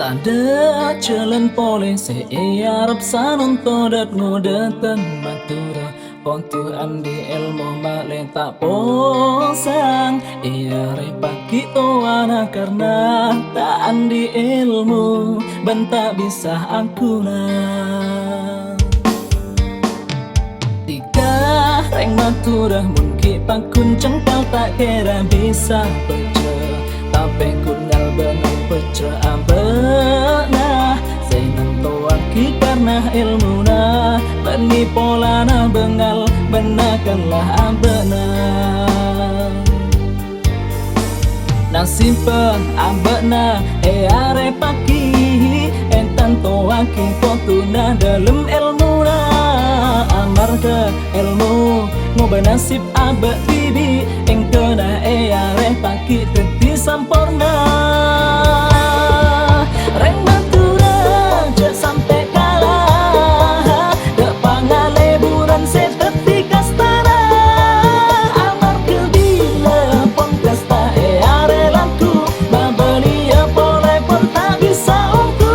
Tanda jalan polisi Arab sanon todat ngudatan matura Pontu andi ilmu male tak posang Ia repaki oana karena tak andi ilmu Ben tak bisa aku Tiga reng matura mungkin pakun cengkal tak kira bisa pecah Tapi kunal benang pecah ambena Zainan toaki karena ilmuna Bani polana bengal benakanlah ambena Nasibah ambena are paki Entan toaki potuna dalam ilmuna Amarga ilmu ngoba nasib abad bibi Engkena are paki teti sampurna Reng matura jak sampai kalah Dak pangaleburan seteti kastana Amar bila pon kasta are laku Babelia boleh pun tak bisa ongku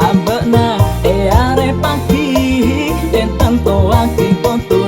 Ambena are pagi dan tanto aki pontu